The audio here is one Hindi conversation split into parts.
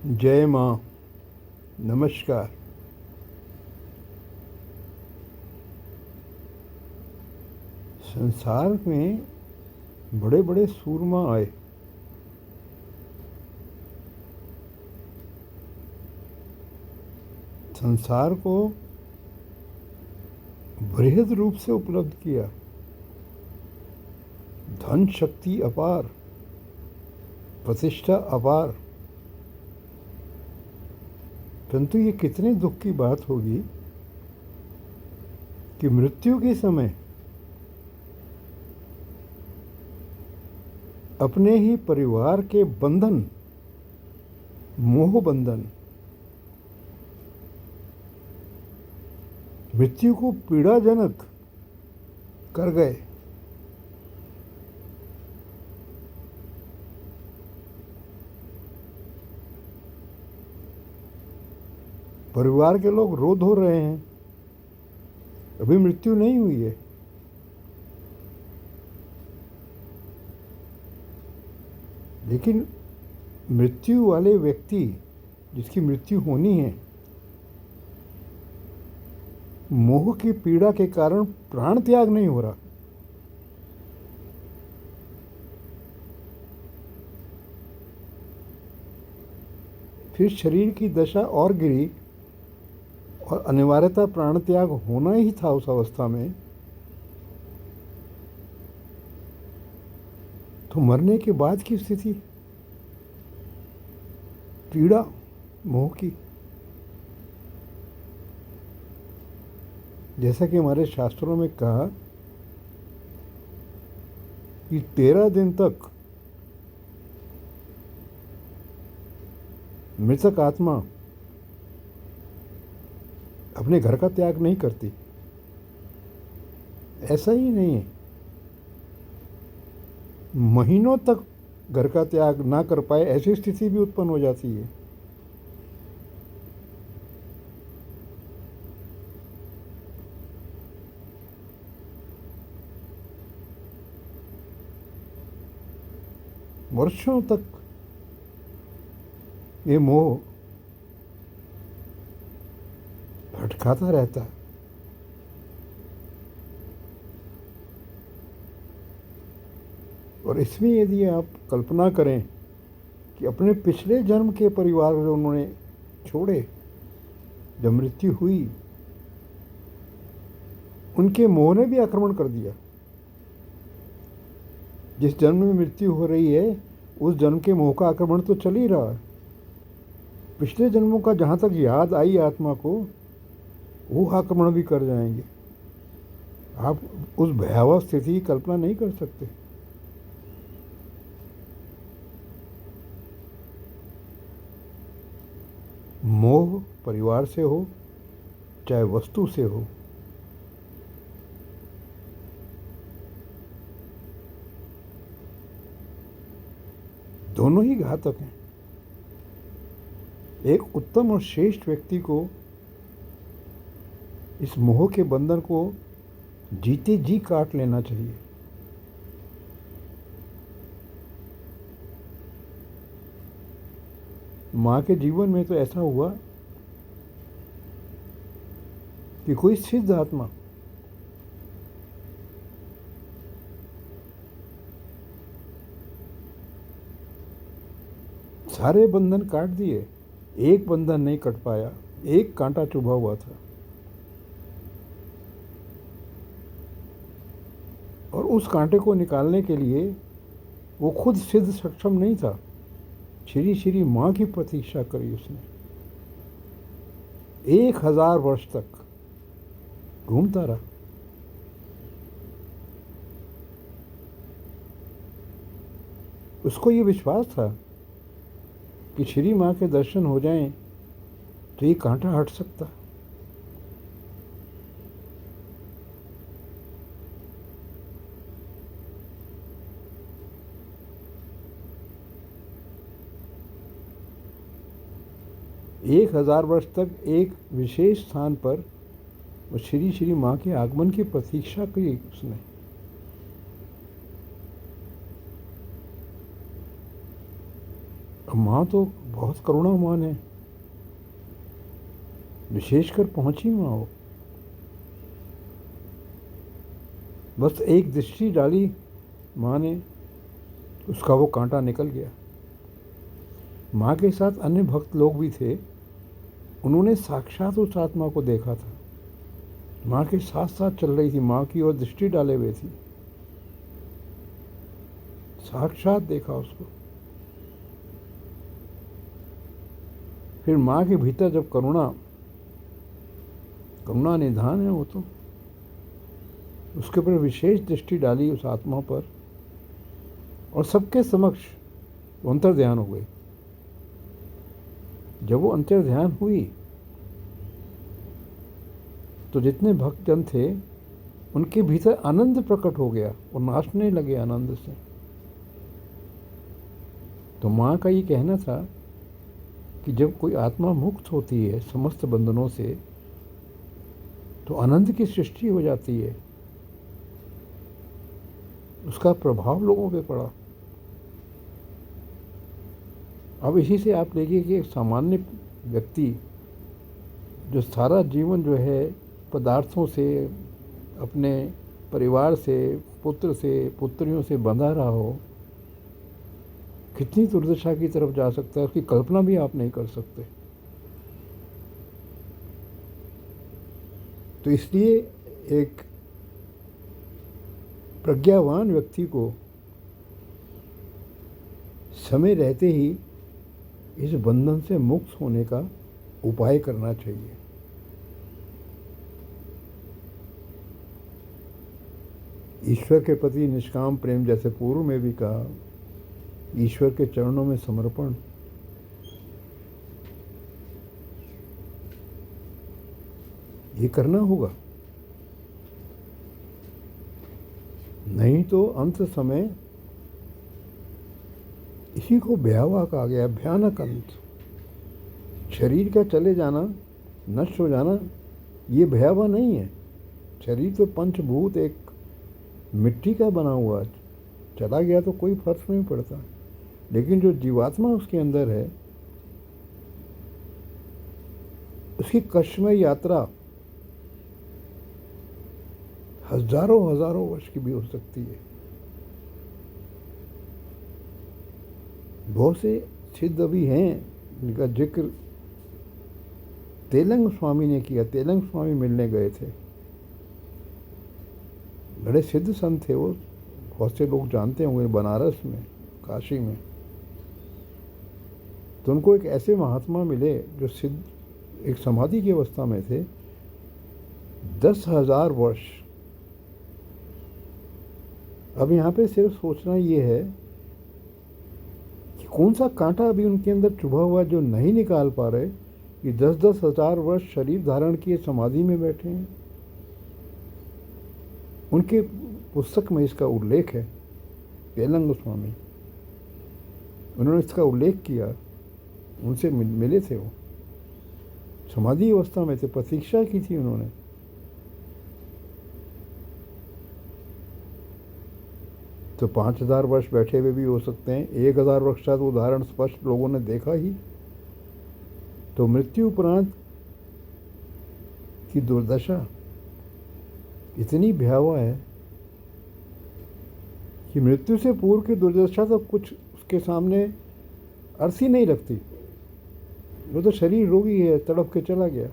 जय माँ। नमस्कार। संसार में बड़े बड़े सूरमा आए, संसार को बृहद रूप से उपलब्ध किया, धन शक्ति अपार, प्रतिष्ठा अपार। परंतु ये कितने दुख की बात होगी कि मृत्यु के समय अपने ही परिवार के बंधन, मोह बंधन, मृत्यु को पीड़ाजनक कर गए। परिवार के लोग रो धो रहे हैं, अभी मृत्यु नहीं हुई है। लेकिन मृत्यु वाले व्यक्ति, जिसकी मृत्यु होनी है, मोह की पीड़ा के कारण प्राण त्याग नहीं हो रहा। फिर शरीर की दशा और गिरी और अनिवार्यता प्राण त्याग होना ही था उस अवस्था में। तो मरने के बाद की स्थिति पीड़ा मोह की, जैसा कि हमारे शास्त्रों में कहा कि 13 दिन तक मृतक आत्मा अपने घर का त्याग नहीं करती। ऐसा ही नहीं है, महीनों तक घर का त्याग ना कर पाए ऐसी स्थिति भी उत्पन्न हो जाती है। वर्षों तक ये मोह भटकाता रहता है। और इसमें यदि आप कल्पना करें कि अपने पिछले जन्म के परिवार जो उन्होंने छोड़े, जब मृत्यु हुई, उनके मोह ने भी आक्रमण कर दिया। जिस जन्म में मृत्यु हो रही है उस जन्म के मोह का आक्रमण तो चल ही रहा है। पिछले जन्मों का जहाँ तक याद आई आत्मा को, वो आक्रमण भी कर जाएंगे। आप उस भयावह स्थिति की कल्पना नहीं कर सकते। मोह परिवार से हो चाहे वस्तु से हो, दोनों ही घातक हैं। एक उत्तम और श्रेष्ठ व्यक्ति को इस मोह के बंधन को जीते जी काट लेना चाहिए। माँ के जीवन में तो ऐसा हुआ कि कोई सिद्ध आत्मा सारे बंधन काट दिए, एक बंधन नहीं कट पाया, एक कांटा चुभा हुआ था। और उस कांटे को निकालने के लिए वो खुद सिद्ध सक्षम नहीं था। श्री श्री माँ की प्रतीक्षा करी उसने। 1000 वर्ष तक घूमता रहा। उसको ये विश्वास था कि श्री माँ के दर्शन हो जाएं तो ये कांटा हट सकता। एक 1000 वर्ष तक एक विशेष स्थान पर वो श्री श्री माँ के आगमन की प्रतीक्षा की उसने। अब माँ तो बहुत करुणावान है, विशेषकर पहुंची माँ वो। बस एक दृष्टि डाली माँ ने, उसका वो कांटा निकल गया। माँ के साथ अन्य भक्त लोग भी थे, उन्होंने साक्षात उस आत्मा को देखा था। माँ के साथ साथ चल रही थी, माँ की ओर दृष्टि डाले हुए थी, साक्षात देखा उसको। फिर माँ के भीतर जब करुणा निधान है वो, तो उसके ऊपर विशेष दृष्टि डाली उस आत्मा पर, और सबके समक्ष वो अंतर्ध्यान हो गई। जब वो अंतर्ध्यान हुई तो जितने भक्तजन थे उनके भीतर आनंद प्रकट हो गया, और नाचने लगे आनंद से। तो माँ का ये कहना था कि जब कोई आत्मा मुक्त होती है समस्त बंधनों से, तो आनंद की सृष्टि हो जाती है। उसका प्रभाव लोगों पे पड़ा। अब इसी से आप देखिए कि एक सामान्य व्यक्ति जो सारा जीवन जो है पदार्थों से, अपने परिवार से, पुत्र से, पुत्रियों से बंधा रहा हो, कितनी दुर्दशा की तरफ जा सकता है, उसकी कल्पना भी आप नहीं कर सकते। तो इसलिए एक प्रज्ञावान व्यक्ति को समय रहते ही इस बंधन से मुक्त होने का उपाय करना चाहिए। ईश्वर के प्रति निष्काम प्रेम, जैसे पूर्व में भी कहा, ईश्वर के चरणों में समर्पण, ये करना होगा। नहीं तो अंत समय इसी को भयावह कहा गया, भयानक अंत। शरीर का चले जाना, नष्ट हो जाना, ये भयावह नहीं है। शरीर तो पंचभूत, एक मिट्टी का बना हुआ, चला गया तो कोई फर्क नहीं पड़ता। लेकिन जो जीवात्मा उसके अंदर है, उसकी कष्टमय यात्रा हजारों हजारों वर्ष की भी हो सकती है। बहुत से सिद्ध भी हैं जिनका जिक्र तेलंग स्वामी ने किया। तेलंग स्वामी मिलने गए थे, बड़े सिद्ध संत थे वो, बहुत से लोग जानते होंगे, बनारस में, काशी में। तो उनको एक ऐसे महात्मा मिले जो सिद्ध, एक समाधि की अवस्था में थे, 10,000 वर्ष। अब यहाँ पे सिर्फ सोचना ये है कि कौन सा कांटा अभी उनके अंदर चुभा हुआ जो नहीं निकाल पा रहे, कि 10-10 हजार वर्ष शरीर धारण किए समाधि में बैठे हैं। उनके पुस्तक में इसका उल्लेख है, तेलंग स्वामी, उन्होंने इसका उल्लेख किया। उनसे मिले थे, वो समाधि अवस्था में थे, प्रतीक्षा की थी उन्होंने। तो 5,000 वर्ष बैठे हुए भी हो सकते हैं, 1,000 वर्ष शायद उदाहरण स्पष्ट लोगों ने देखा ही। तो मृत्यु उपरांत की दुर्दशा इतनी भयावह है कि मृत्यु से पूर्व की दुर्दशा तो कुछ उसके सामने अर्थ ही नहीं रखती। वो तो शरीर रोगी है, तड़प के चला गया,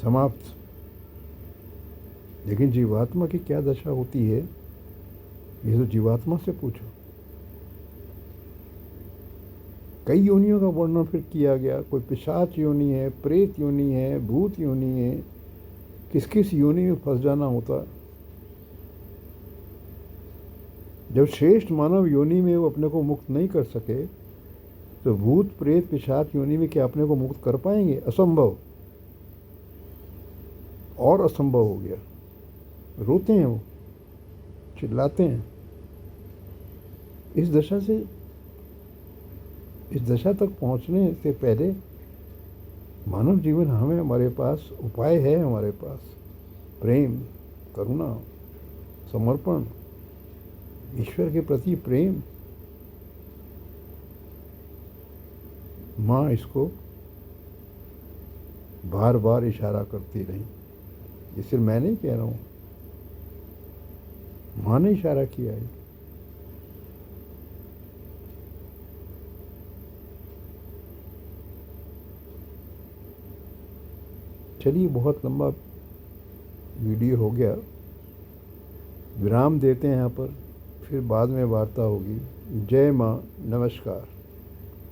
समाप्त। लेकिन जीवात्मा की क्या दशा होती है, ये तो जीवात्मा से पूछो। कई योनियों का वर्णन फिर किया गया, कोई पिशाच योनि है, प्रेत योनि है, भूत योनि है, किस किस योनि में फंस जाना होता। जब श्रेष्ठ मानव योनि में वो अपने को मुक्त नहीं कर सके, तो भूत प्रेत पिशाच योनि में क्या अपने को मुक्त कर पाएंगे? असंभव, और असंभव हो गया। रोते हैं वो, चिल्लाते हैं। इस दशा तक पहुंचने से पहले मानव जीवन हमें, हमारे पास उपाय है, हमारे पास प्रेम, करुणा, समर्पण, ईश्वर के प्रति प्रेम, माँ इसको बार बार इशारा करती रही। ये सिर्फ मैं नहीं कह रहा हूँ, माँ ने इशारा किया है। चलिए, बहुत लंबा वीडियो हो गया, विराम देते हैं यहाँ पर, फिर बाद में वार्ता होगी। जय माँ, नमस्कार।